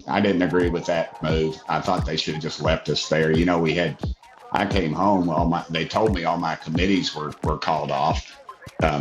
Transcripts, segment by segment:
I didn't agree with that move. I thought they should have just left us there. I came home. They told me all my committees were called off.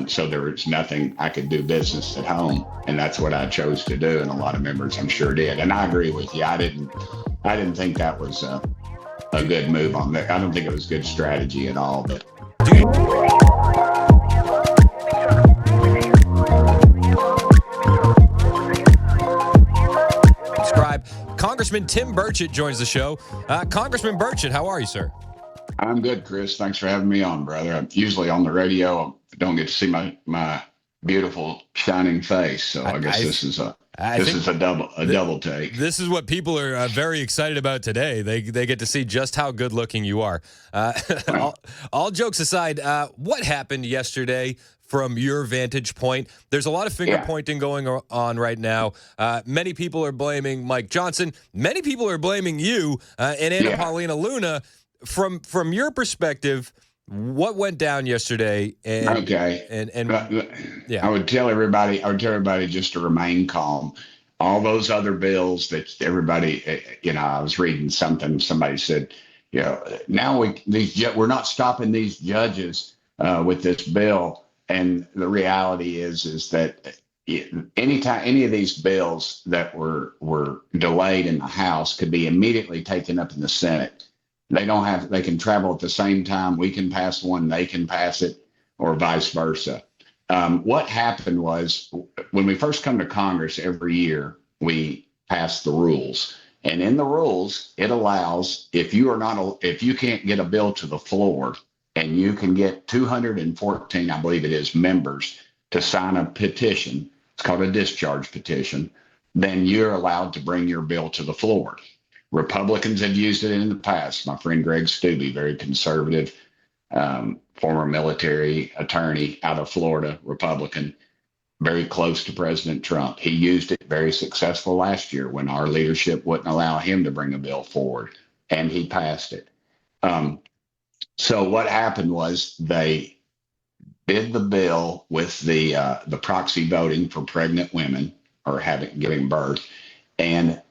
So there was nothing I could do business at home. And that's what I chose to do. And a lot of members, I'm sure, did. And I agree with you. I didn't think that was a good move on there. I don't think it was good strategy at all. But Do you, subscribe. Congressman Tim Burchett joins the show. Congressman Burchett, how are you, sir? I'm good, Chris. Thanks for having me on, brother. I'm usually on the radio. I don't get to see my beautiful shining face. So I guess this is a double take. This is what people are very excited about today. They get to see just how good looking you are. All jokes aside, what happened yesterday from your vantage point? There's a lot of finger pointing going on right now. Many people are blaming Mike Johnson. Many people are blaming you and Anna Paulina Luna. From your perspective, what went down yesterday? I would tell everybody just to remain calm. All those other bills that everybody, I was reading somebody said, now we're not stopping these judges with this bill. And the reality is that anytime any of these bills that were delayed in the House could be immediately taken up in the Senate. They can travel at the same time. We can pass one, they can pass it, or vice versa. What happened was when we first come to Congress every year, we pass the rules. And in the rules, it allows if you can't get a bill to the floor and you can get 214, I believe it is, members to sign a petition, it's called a discharge petition, then you're allowed to bring your bill to the floor. Republicans have used it in the past. My friend Greg Stubbe, very conservative, former military attorney out of Florida, Republican, very close to President Trump. He used it very successful last year when our leadership wouldn't allow him to bring a bill forward, and he passed it. So what happened was they did the bill with the proxy voting for pregnant women or giving birth, and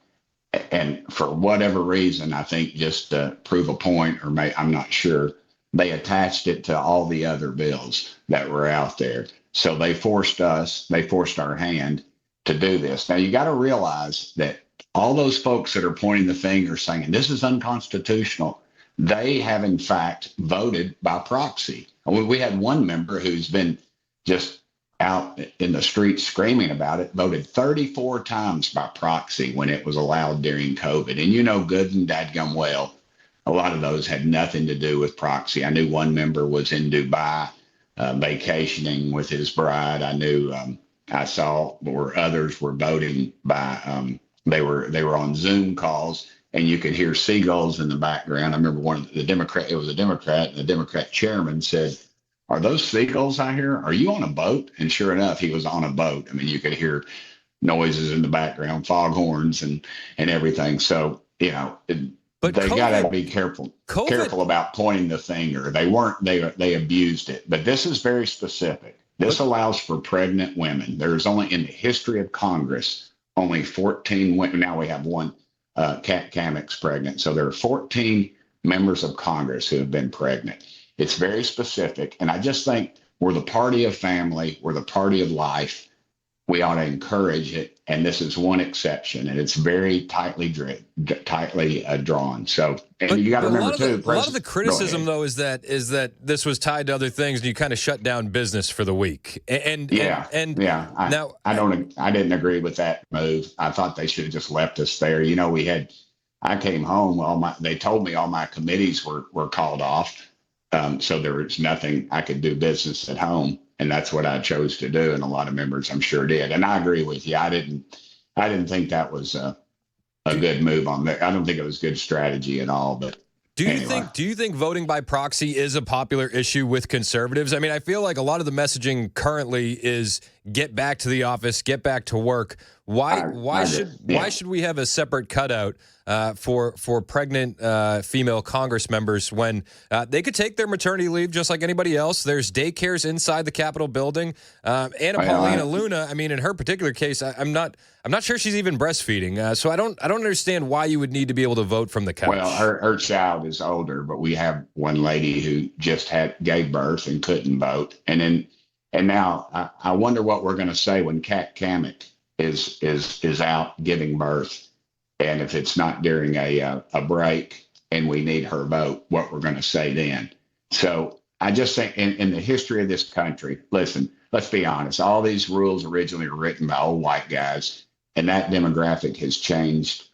for whatever reason, I think just to prove a point, I'm not sure, they attached it to all the other bills that were out there. So they forced our hand to do this. Now, you got to realize that all those folks that are pointing the finger saying this is unconstitutional, they have, in fact, voted by proxy. We had one member who's been just out in the streets screaming about it, voted 34 times by proxy when it was allowed during COVID. And good and dadgum well, a lot of those had nothing to do with proxy. I knew one member was in Dubai vacationing with his bride. I saw where others were voting by, they were on Zoom calls and you could hear seagulls in the background. I remember it was a Democrat, and the Democrat chairman said, "Are those seagulls out here? Are you on a boat?" And sure enough, he was on a boat. I mean, you could hear noises in the background, foghorns and everything. So, but they got to be careful about pointing the finger. They abused it. But this is very specific. This allows for pregnant women. There's only in the history of Congress, only 14 women. Now we have one, Kat Kamek's pregnant. So there are 14 members of Congress who have been pregnant. It's very specific. And I just think we're the party of family. We're the party of life. We ought to encourage it. And this is one exception. And it's very tightly drawn. So, and you got to remember too. A lot of the criticism, though, is that this was tied to other things and you kind of shut down business for the week. I didn't agree with that move. I thought they should have just left us there. I came home. They told me all my committees were called off. So there was nothing I could do business at home, and that's what I chose to do. And a lot of members, I'm sure, did. And I agree with you. I didn't think that was a good move on there. I don't think it was good strategy at all. But do you think voting by proxy is a popular issue with conservatives? I mean, I feel like a lot of the messaging currently is get back to the office, get back to work. Why should we have a separate cutout for pregnant female Congress members when they could take their maternity leave just like anybody else? There's daycares inside the Capitol building. Anna Paulina Luna, I mean, in her particular case, I'm not sure she's even breastfeeding. So I don't understand why you would need to be able to vote from the couch. Well, her child is older, but we have one lady who just gave birth and couldn't vote, and now I wonder what we're going to say when Kat Kamek is out giving birth, and if it's not during a break and we need her vote, what we're going to say then. So I just think in the history of this country, listen, let's be honest, all these rules originally were written by old white guys, and that demographic has changed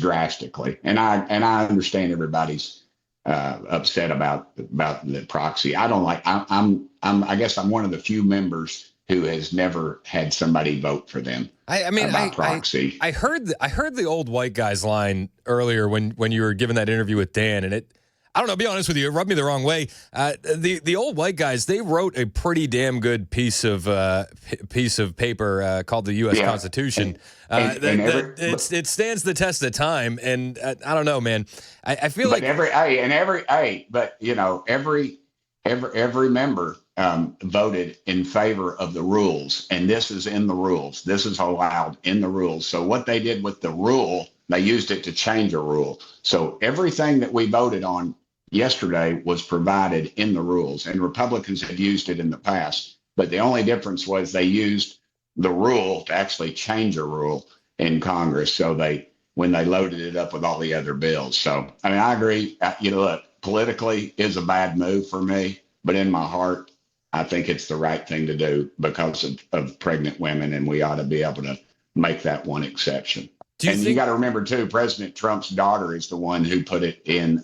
drastically. And I understand everybody's upset about the proxy. I don't like. I guess I'm one of the few members who has never had somebody vote for them. Proxy. I heard the old white guy's line earlier when you were giving that interview with Dan, and I don't know, be honest with you, it rubbed me the wrong way. The old white guys, they wrote a pretty damn good piece of paper called the U.S. Constitution. It stands the test of time, and I don't know, man. I feel like every member voted in favor of the rules, and this is in the rules. This is allowed in the rules. So what they did with the rule, they used it to change a rule. So everything that we voted on yesterday was provided in the rules, and Republicans had used it in the past. But the only difference was they used the rule to actually change a rule in Congress. So when they loaded it up with all the other bills. So, I mean, I agree. Look, politically is a bad move for me, but in my heart, I think it's the right thing to do because of pregnant women, and we ought to be able to make that one exception. You got to remember, too, President Trump's daughter is the one who put it in,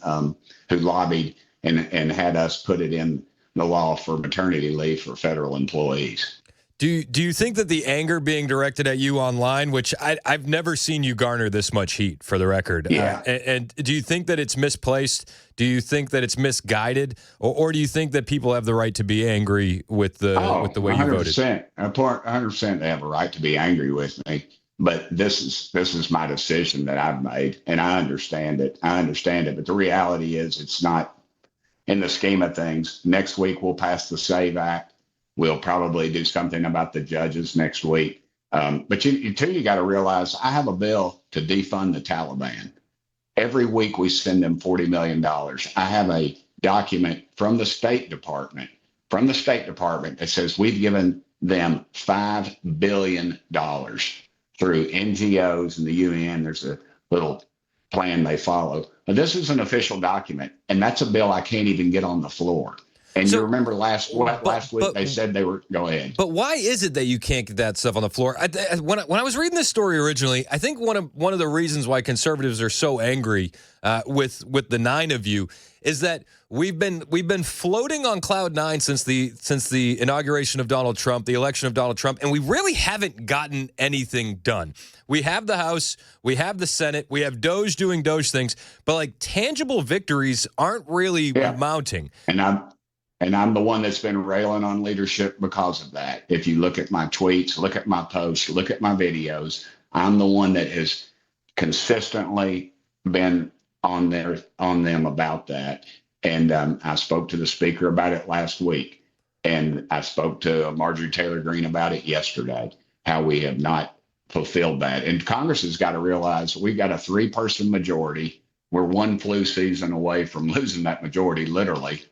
who lobbied and had us put it in the law for maternity leave for federal employees. Do you think that the anger being directed at you online, which I've never seen you garner this much heat, for the record, and do you think that it's misplaced? Do you think that it's misguided, or do you think that people have the right to be angry with the way you voted? 100%, they have a right to be angry with me. But this is my decision that I've made, and I understand it. But the reality is, it's not in the scheme of things. Next week we'll pass the SAVE Act. We'll probably do something about the judges next week. But you got to realize I have a bill to defund the Taliban. Every week we send them $40 million. I have a document from the State Department that says we've given them $5 billion through NGOs and the UN. There's a little plan they follow. But this is an official document, and that's a bill I can't even get on the floor. And you remember last week they said they were, go ahead. But why is it that you can't get that stuff on the floor? When I was reading this story originally, I think one of the reasons why conservatives are so angry with the nine of you is that we've been floating on cloud nine since the inauguration of Donald Trump, the election of Donald Trump, and we really haven't gotten anything done. We have the House, we have the Senate, we have Doge doing Doge things, but like tangible victories aren't really mounting. And I'm the one that's been railing on leadership because of that. If you look at my tweets, look at my posts, look at my videos, I'm the one that has consistently been on them about that. And I spoke to the speaker about it last week. And I spoke to Marjorie Taylor Greene about it yesterday, how we have not fulfilled that. And Congress has got to realize we've got a 3-person majority. We're one flu season away from losing that majority, literally.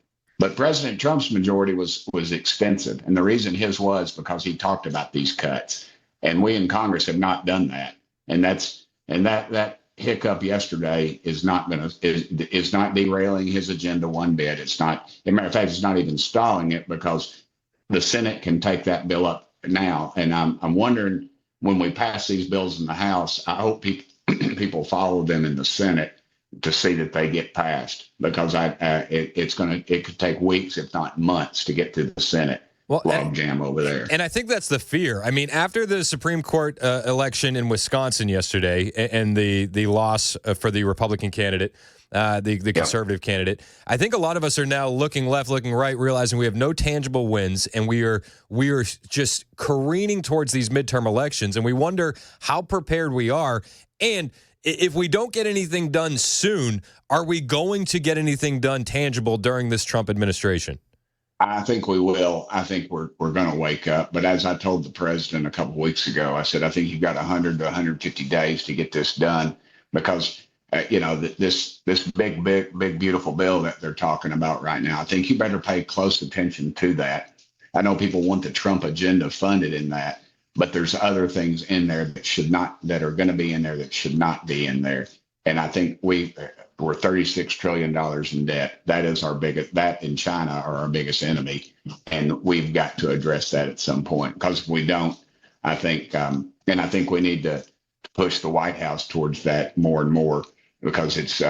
But President Trump's majority was extensive. And the reason his was because he talked about these cuts. And we in Congress have not done that. And that hiccup yesterday is not derailing his agenda one bit. It's not, as a matter of fact, it's not even stalling it because the Senate can take that bill up now. And I'm wondering, when we pass these bills in the House, I hope people follow them in the Senate to see that they get passed, because it could take weeks, if not months, to get to the Senate. Well, logjam over there. and I think that's the fear. I mean, after the Supreme Court election in Wisconsin yesterday and the loss for the Republican candidate, the conservative candidate, I think a lot of us are now looking left, looking right, realizing we have no tangible wins, and we are just careening towards these midterm elections, and we wonder how prepared we are. And if we don't get anything done soon, are we going to get anything done tangible during this Trump administration? I think we will. I think we're going to wake up. But as I told the president a couple of weeks ago, I said I think you've got 100 to 150 days to get this done because this big beautiful bill that they're talking about right now. I think you better pay close attention to that. I know people want the Trump agenda funded in that, but there's other things in there that are going to be in there that should not be in there. And I think we're $36 trillion in debt. That is that in China are our biggest enemy. And we've got to address that at some point, because if we don't, I think, and I think we need to push the White House towards that more and more, because it's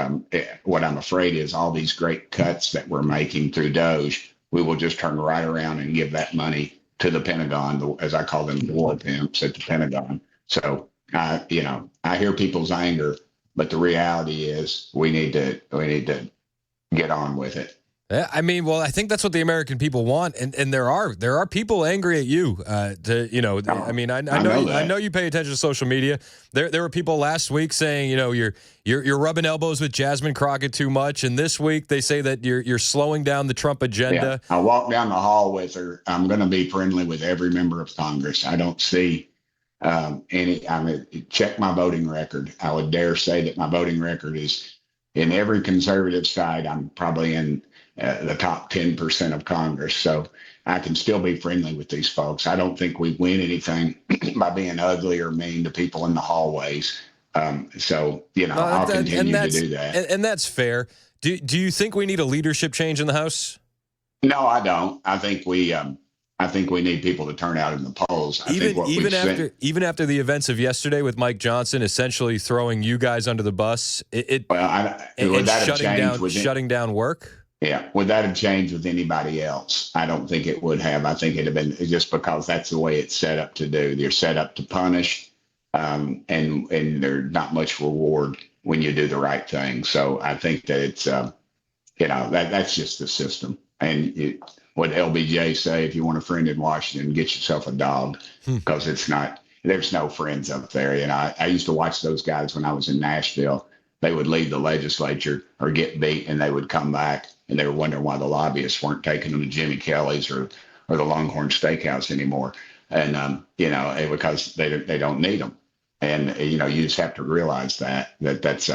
what I'm afraid is all these great cuts that we're making through Doge, we will just turn right around and give that money to the Pentagon, as I call them, the war pimps at the Pentagon. So, I hear people's anger, but the reality is we need to get on with it. Yeah, I mean, well, I think that's what the American people want, and there are people angry at you. I mean, I know you pay attention to social media. There were people last week saying, you're rubbing elbows with Jasmine Crockett too much, and this week they say that you're slowing down the Trump agenda. Yeah. I walk down the hall with her. I'm going to be friendly with every member of Congress. I don't see check my voting record. I would dare say that my voting record is in every conservative side. I'm probably in the top 10% of Congress. So I can still be friendly with these folks. I don't think we win anything by being ugly or mean to people in the hallways. I'll continue to do that. And that's fair. Do you think we need a leadership change in the House? No, I don't. I think we need people to turn out in the polls. Even after the events of yesterday with Mike Johnson essentially throwing you guys under the bus, shutting down work. Yeah, would that have changed with anybody else? I don't think it would have. I think it'd have been just because that's the way it's set up to do. They're set up to punish, and there's not much reward when you do the right thing. So I think that it's that's just the system. And what LBJ say, if you want a friend in Washington, get yourself a dog, because there's no friends up there. I used to watch those guys when I was in Nashville. They would leave the legislature or get beat, and they would come back, and they were wondering why the lobbyists weren't taking them to Jimmy Kelly's or the Longhorn Steakhouse anymore. And, because they don't need them. And, you just have to realize that's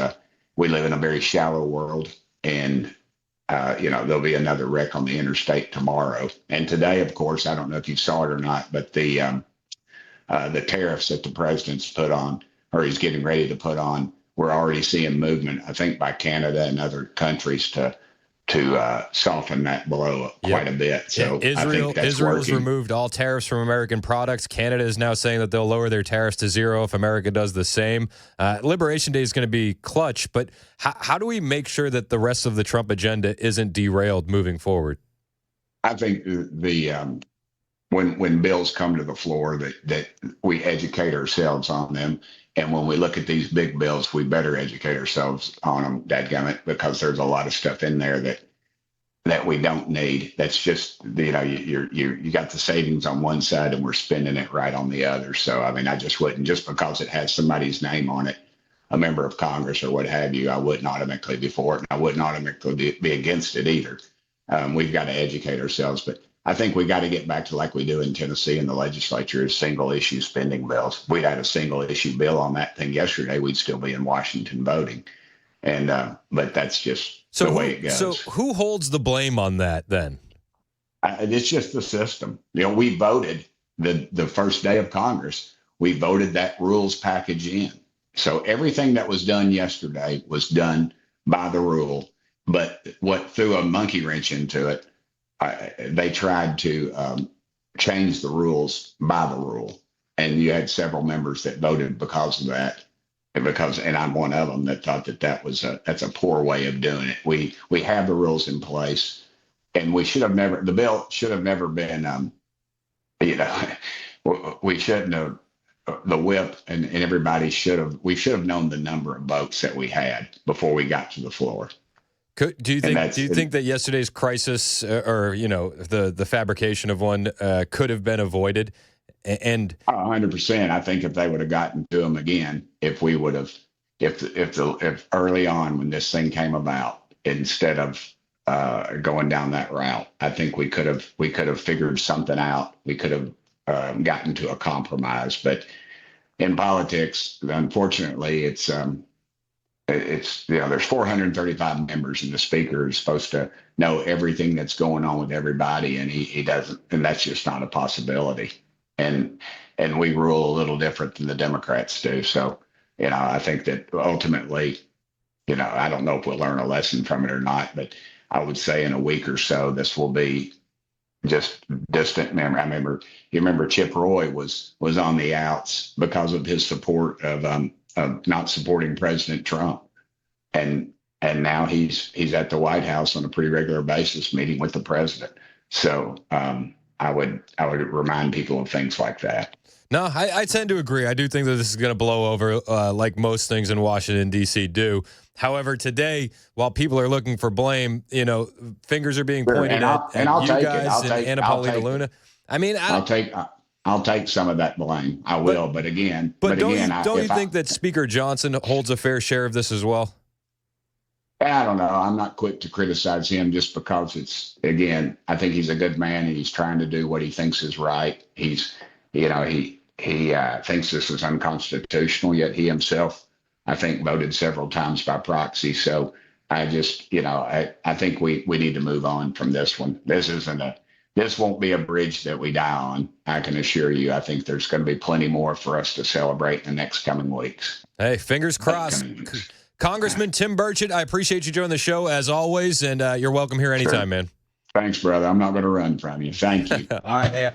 we live in a very shallow world, and, there'll be another wreck on the interstate tomorrow. And today, of course, I don't know if you saw it or not, but the tariffs that the president's put on, or he's getting ready to put on, we're already seeing movement, I think, by Canada and other countries to soften that blow quite a bit. So Israel's removed all tariffs from American products. Canada is now saying that they'll lower their tariffs to zero if America does the same. Liberation Day is going to be clutch, but how do we make sure that the rest of the Trump agenda isn't derailed moving forward? I think when bills come to the floor, that we educate ourselves on them. And when we look at these big bills, we better educate ourselves on them, dadgummit, because there's a lot of stuff in there that we don't need. That's just, you got the savings on one side and we're spending it right on the other. So, I mean, I just wouldn't, just because it has somebody's name on it, a member of Congress or what have you, I wouldn't automatically be for it. And I wouldn't automatically be against it either. We've got to educate ourselves, but I think we got to get back to like we do in Tennessee in the legislature, is single issue spending bills. We'd had a single issue bill on that thing yesterday, we'd still be in Washington voting. And but that's just the way it goes. So who holds the blame on that then? It's just the system. We voted the first day of Congress. We voted that rules package in. So everything that was done yesterday was done by the rule. But what threw a monkey wrench into it, they tried to change the rules by the rule, and you had several members that voted because of that. And I'm one of them that thought that's a poor way of doing it. We have the rules in place, and the bill should have never been you know, we shouldn't have. The whip and everybody we should have known the number of votes that we had before we got to the floor. Do you think that yesterday's crisis, or the fabrication of one, could have been avoided? And 100%. I think if they would have gotten to them again, if we would have, if early on when this thing came about, instead of going down that route, I think we could have figured something out. We could have gotten to a compromise. But in politics, unfortunately, it's there's 435 members, and the speaker is supposed to know everything that's going on with everybody, and he doesn't, and that's just not a possibility. And we rule a little different than the Democrats do. So, I think that ultimately, I don't know if we'll learn a lesson from it or not, but I would say in a week or so, this will be just distant memory. You remember Chip Roy was on the outs because of his support of not supporting President Trump, and now he's at the White House on a pretty regular basis, meeting with the president. So I would remind people of things like that. No, I tend to agree. I do think that this is going to blow over, like most things in Washington, D.C. do. However, today, while people are looking for blame, fingers are being pointed at you guys and Anna Paulina Luna. I mean, I'll take some of that blame. I will, but again, don't you think that Speaker Johnson holds a fair share of this as well? I don't know. I'm not quick to criticize him just because I think he's a good man and he's trying to do what he thinks is right. He thinks this is unconstitutional, yet he himself, I think, voted several times by proxy. So I just, I think we need to move on from this one. This won't be a bridge that we die on. I can assure you. I think there's going to be plenty more for us to celebrate in the next coming weeks. Hey, fingers crossed. Congressman Tim Burchett, I appreciate you joining the show as always, and you're welcome here anytime, man. Thanks, brother. I'm not going to run from you. Thank you. All right.